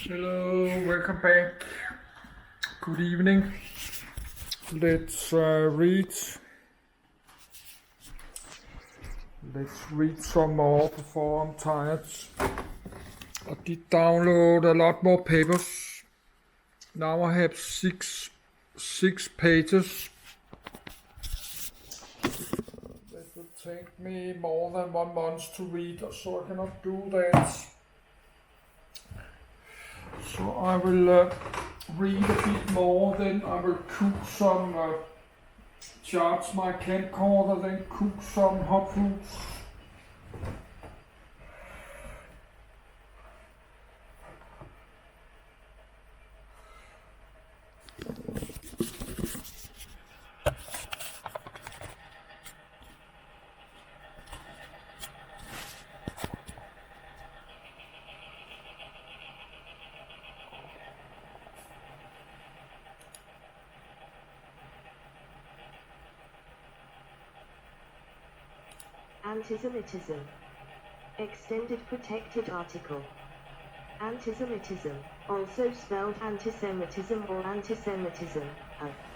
Hello, welcome back. Good evening. Let's read. Let's read some more before I'm tired. I did download a lot more papers. Now I have six pages. That will take me more than 1 month to read, so I cannot do that. So I will read a bit more, then I will cook some, charge my camcorder, then cook some hot foods. Antisemitism. Extended protected article. Antisemitism, also spelled antisemitism or antisemitism,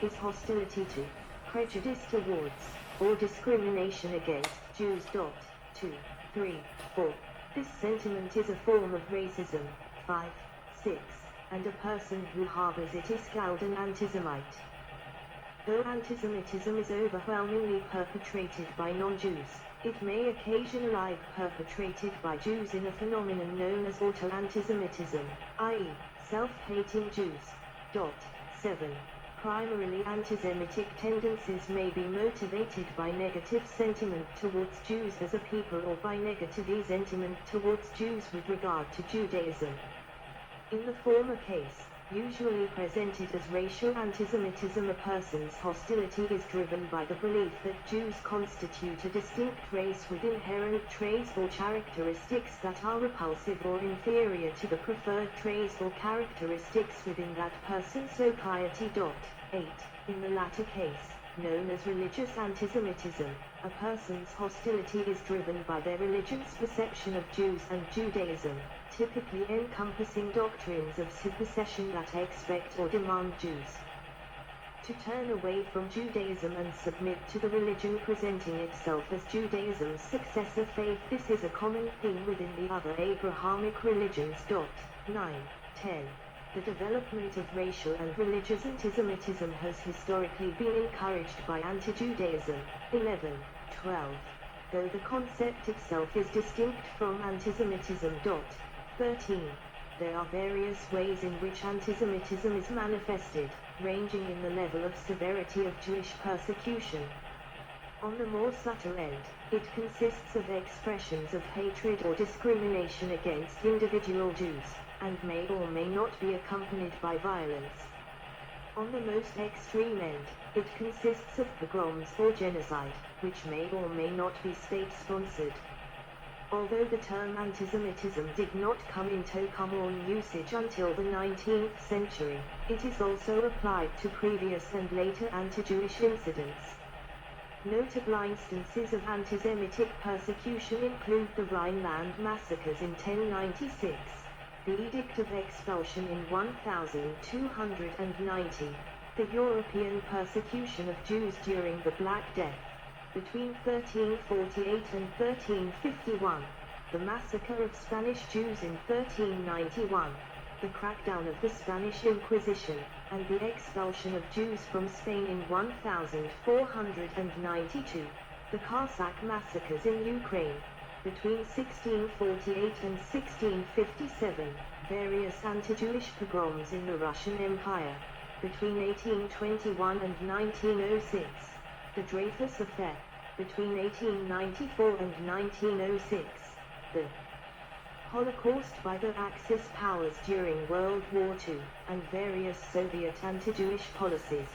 is hostility to, prejudice towards, or discrimination against Jews. 2, 3, 4. This sentiment is a form of racism. 5, 6. And a person who harbors it is called an antisemite. Though antisemitism is overwhelmingly perpetrated by non-Jews, it may occasionally be perpetrated by Jews in a phenomenon known as auto-antisemitism, i.e., self-hating Jews. 7. Primarily antisemitic tendencies may be motivated by negative sentiment towards Jews as a people or by negative sentiment towards Jews with regard to Judaism. In the former case, usually presented as racial antisemitism, a person's hostility is driven by the belief that Jews constitute a distinct race with inherent traits or characteristics that are repulsive or inferior to the preferred traits or characteristics within that person. So piety. 8. In the latter case, known as religious antisemitism, a person's hostility is driven by their religion's perception of Jews and Judaism, typically encompassing doctrines of supersession that expect or demand Jews to turn away from Judaism and submit to the religion presenting itself as Judaism's successor faith. This is a common theme within the other Abrahamic religions. 9, 10. The development of racial and religious antisemitism has historically been encouraged by anti-Judaism. 11, 12. Though the concept itself is distinct from antisemitism. 13. There are various ways in which antisemitism is manifested, ranging in the level of severity of Jewish persecution. On the more subtle end, it consists of expressions of hatred or discrimination against individual Jews, and may or may not be accompanied by violence. On the most extreme end, it consists of pogroms or genocide, which may or may not be state-sponsored. Although the term antisemitism did not come into common usage until the 19th century, it is also applied to previous and later anti-Jewish incidents. Notable instances of antisemitic persecution include the Rhineland massacres in 1096, the Edict of Expulsion in 1290, the European persecution of Jews during the Black Death between 1348 and 1351, the massacre of Spanish Jews in 1391, the crackdown of the Spanish Inquisition, and the expulsion of Jews from Spain in 1492, the Cossack massacres in Ukraine between 1648 and 1657, various anti-Jewish pogroms in the Russian Empire between 1821 and 1906, the Dreyfus Affair between 1894 and 1906, the Holocaust by the Axis powers during World War II, and various Soviet anti-Jewish policies.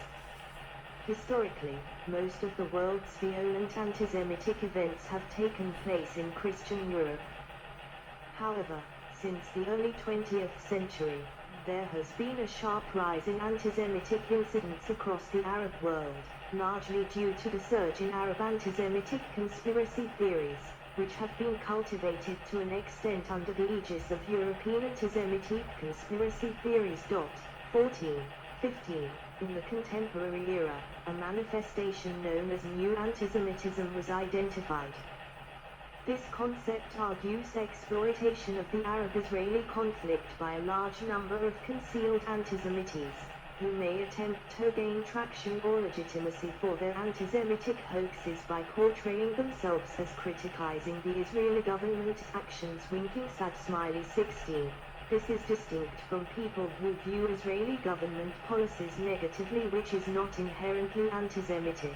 Historically, most of the world's violent antisemitic events have taken place in Christian Europe. However, since the early 20th century, there has been a sharp rise in antisemitic incidents across the Arab world, largely due to the surge in Arab antisemitic conspiracy theories, which have been cultivated to an extent under the aegis of European antisemitic conspiracy theories. 14. 15. In the contemporary era, a manifestation known as New Antisemitism was identified. This concept argues exploitation of the Arab-Israeli conflict by a large number of concealed antisemites, who may attempt to gain traction or legitimacy for their antisemitic hoaxes by portraying themselves as criticizing the Israeli government's actions. Winking sad smiley 16. This is distinct from people who view Israeli government policies negatively, which is not inherently antisemitic.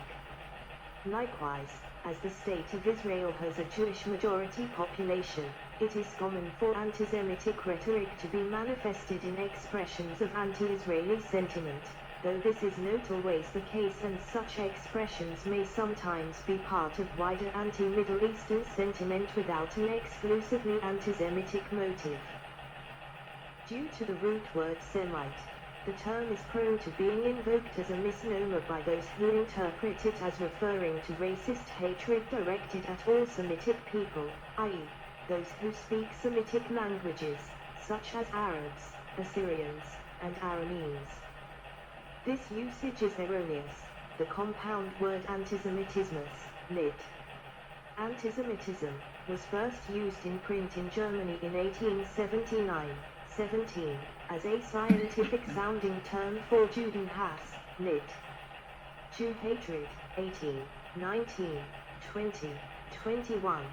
Likewise, as the state of Israel has a Jewish majority population, it is common for antisemitic rhetoric to be manifested in expressions of anti-Israeli sentiment, though this is not always the case, and such expressions may sometimes be part of wider anti-Middle Eastern sentiment without an exclusively antisemitic motive. Due to the root word Semite, the term is prone to being invoked as a misnomer by those who interpret it as referring to racist hatred directed at all Semitic people, i.e., those who speak Semitic languages, such as Arabs, Assyrians, and Arameans. This usage is erroneous. The compound word antisemitismus, lit. Antisemitism, was first used in print in Germany in 1879-17, as a scientific-sounding term for Judenhass, lit. Jew hatred, 18, 19, 20, 21,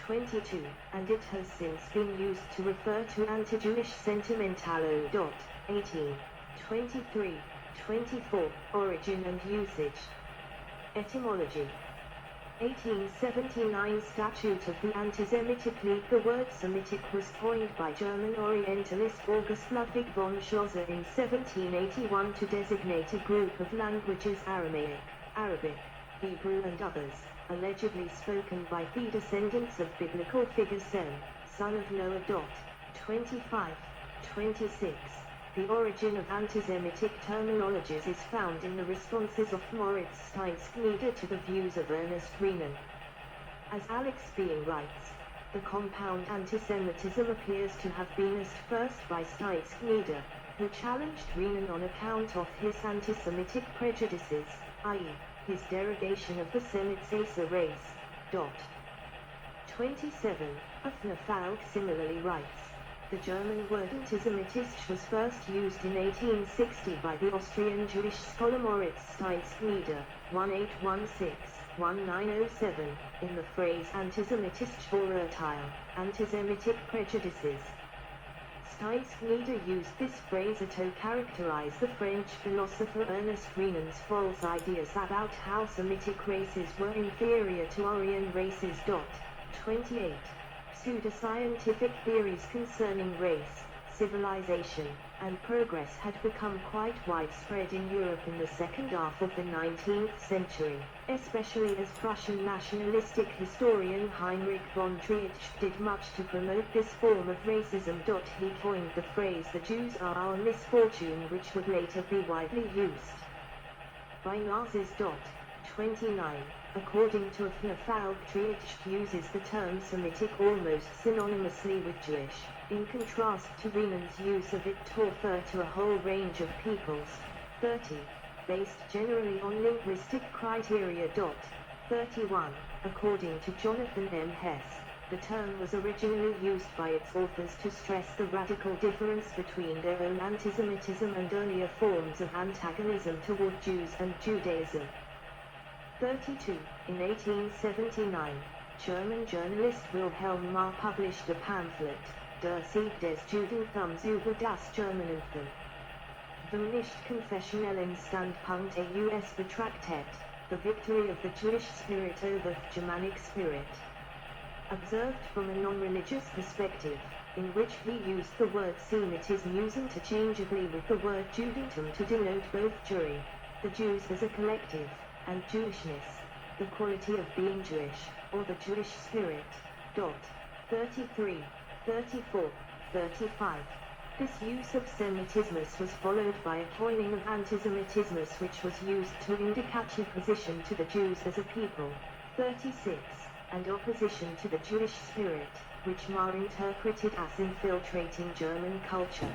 22, and it has since been used to refer to anti-Jewish sentimentalo. 18, 23, 24, origin and usage. Etymology. 1879 Statute of the Antisemitic League. The word Semitic was coined by German Orientalist August Ludwig von Schlosser in 1781 to designate a group of languages, Aramaic, Arabic, Hebrew and others, allegedly spoken by the descendants of biblical figure Sem, son of Noah. 25, 26. The origin of antisemitic terminologies is found in the responses of Moritz Steinschneider to the views of Ernest Renan. As Alex Being writes, the compound antisemitism appears to have been used first by Steinschneider, who challenged Renan on account of his anti-Semitic prejudices, i.e., his derogation of the Semites as a race. 27. Ufner Falk similarly writes, the German word antisemitisch was first used in 1860 by the Austrian Jewish scholar Moritz Steinschneider, 1816-1907, in the phrase antisemitisch Vorurteil, antisemitic prejudices. Steinschneider used this phrase to characterize the French philosopher Ernest Renan's false ideas about how Semitic races were inferior to Aryan races. 28. Pseudoscientific theories concerning race, civilization, and progress had become quite widespread in Europe in the second half of the 19th century, especially as Prussian nationalistic historian Heinrich von Treitsch did much to promote this form of racism. He coined the phrase "the Jews are our misfortune," which would later be widely used by Nazis. 29. According to Ufner Falk, Treitsch uses the term Semitic almost synonymously with Jewish, in contrast to Renan's use of it to refer to a whole range of peoples. 30. Based generally on linguistic criteria. 31. According to Jonathan M. Hess, the term was originally used by its authors to stress the radical difference between their own antisemitism and earlier forms of antagonism toward Jews and Judaism. 32. In 1879, German journalist Wilhelm Marr published a pamphlet, Der Sieg des Judentums über das Germanentum. Vom Nicht-konfessionellen Standpunkt a US Betrachtet, the victory of the Jewish spirit over the Germanic spirit. Observed from a non-religious perspective, in which he used the word Semitism used interchangeably with the word Judentum to denote both Jewry, the Jews as a collective, and Jewishness, the quality of being Jewish, or the Jewish spirit. 33, 34, 35. This use of Semitismus was followed by a coining of Antisemitismus, which was used to indicate opposition to the Jews as a people. 36. and opposition to the Jewish spirit, which Marr interpreted as infiltrating German culture.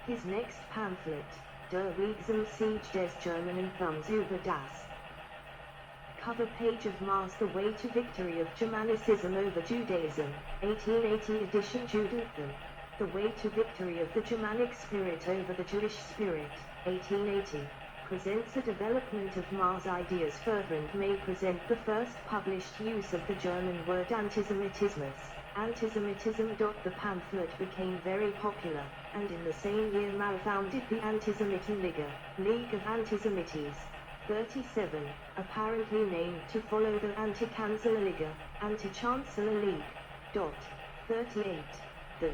His next pamphlet, Der Weg zum Sieg des Germanen über das cover page of Marr's The Way to Victory of Germanicism over Judaism, 1880 edition Judaism. The Way to Victory of the Germanic Spirit over the Jewish Spirit, 1880, presents a development of Marr's ideas further and may present the first published use of the German word Antisemitismus. Antisemitism. The pamphlet became very popular, and in the same year Marr founded the Antisemitenliga, League of Antisemites. 37, apparently named to follow the Anti-Kanzlerliga, Anti-Chancellor League. 38. The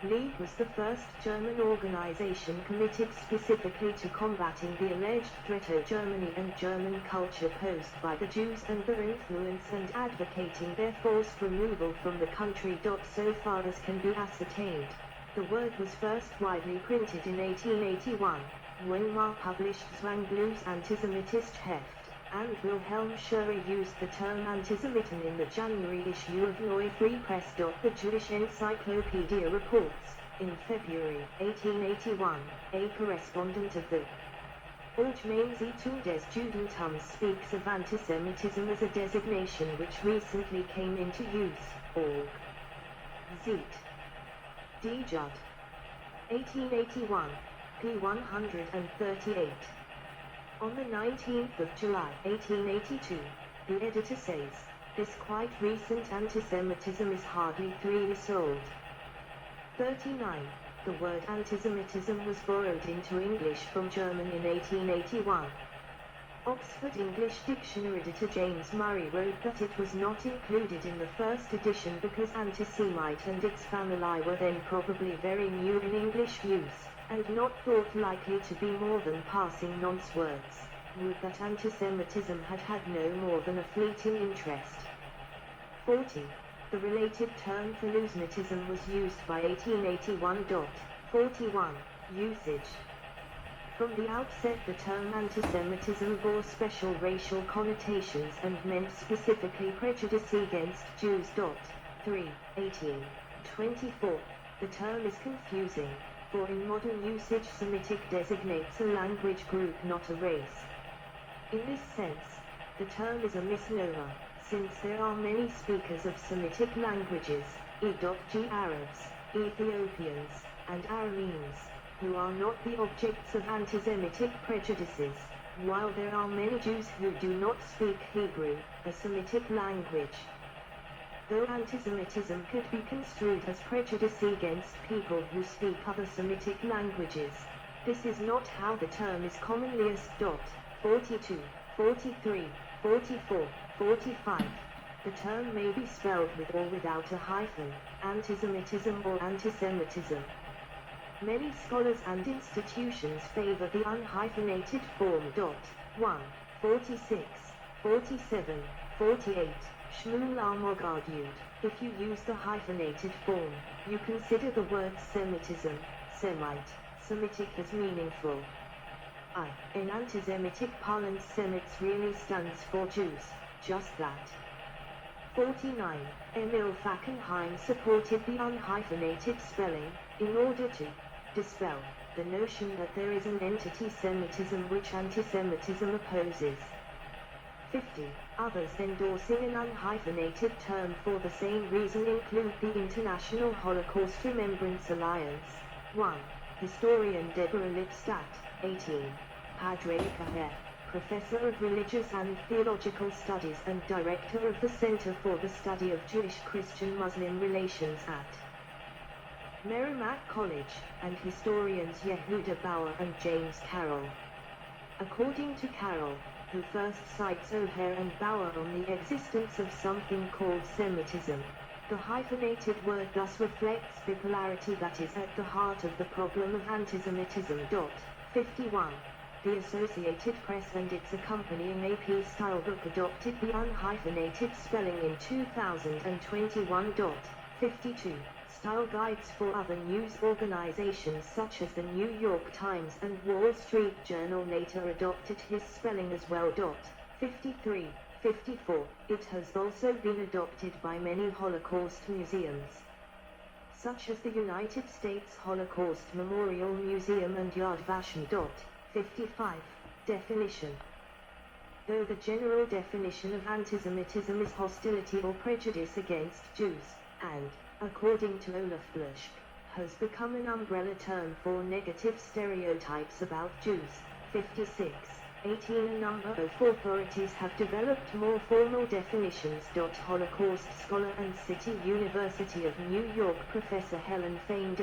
League was the first German organization committed specifically to combating the alleged threat of Germany and German culture posed by the Jews and their influence and advocating their forced removal from the country. So far as can be ascertained, the word was first widely printed in 1881, when Marr published Zwanglos Antisemitische Heft, and Wilhelm Scherer used the term Antisemiten in the January issue of Neue Free Press. The Jewish Encyclopedia reports, in February 1881, a correspondent of the Allgemeine Zeitung des Judentums speaks of antisemitism as a designation which recently came into use. Org. Zeit. D. Judd. 1881. P. 138. On the 19th of July 1882, the editor says, this quite recent antisemitism is hardly 3 years old. 39. The word antisemitism was borrowed into English from German in 1881. Oxford English Dictionary editor James Murray wrote that it was not included in the first edition because antisemite and its family were then probably very new in English use, and not thought likely to be more than passing nonce words, would that antisemitism had had no more than a fleeting interest. 40. The related term Philosemitism was used by 1881. 41. Usage. From the outset the term antisemitism bore special racial connotations and meant specifically prejudice against Jews. 3. 1824. The term is confusing, for in modern usage Semitic designates a language group, not a race. In this sense, the term is a misnomer, since there are many speakers of Semitic languages, e.g. Arabs, Ethiopians, and Arameans, who are not the objects of antisemitic prejudices, while there are many Jews who do not speak Hebrew, a Semitic language. Though antisemitism could be construed as prejudice against people who speak other Semitic languages, this is not how the term is commonly used. 42, 43, 44, 45. The term may be spelled with or without a hyphen, antisemitism or antisemitism. Many scholars and institutions favor the unhyphenated form. 1, 46, 47, 48. Shmuel Almog argued, if you use the hyphenated form, you consider the word Semitism, Semite, Semitic as meaningful. In antisemitic parlance Semites really stands for Jews, just that. 49. Emil Fackenheim supported the unhyphenated spelling, in order to dispel the notion that there is an entity Semitism which antisemitism opposes. 50. Others endorsing an unhyphenated term for the same reason include the International Holocaust Remembrance Alliance. 1. Historian Deborah Lipstadt, 18. Padre Caher, Professor of Religious and Theological Studies and Director of the Center for the Study of Jewish-Christian-Muslim Relations at Merrimack College, and historians Yehuda Bauer and James Carroll. According to Carroll, who first cites O'Hare and Bauer on the existence of something called Semitism, the hyphenated word thus reflects the polarity that is at the heart of the problem of antisemitism. 51. The Associated Press and its accompanying AP-style book adopted the unhyphenated spelling in 2021. 52. Style guides for other news organizations such as the New York Times and Wall Street Journal later adopted his spelling as well. 53. 54. It has also been adopted by many Holocaust museums, such as the United States Holocaust Memorial Museum and Yad Vashem. 55. Definition. Though the general definition of antisemitism is hostility or prejudice against Jews, and, according to Olaf Blusch, has become an umbrella term for negative stereotypes about Jews. 56. 18. A number of authorities have developed more formal definitions. Holocaust scholar and City University of New York Professor Helen Fain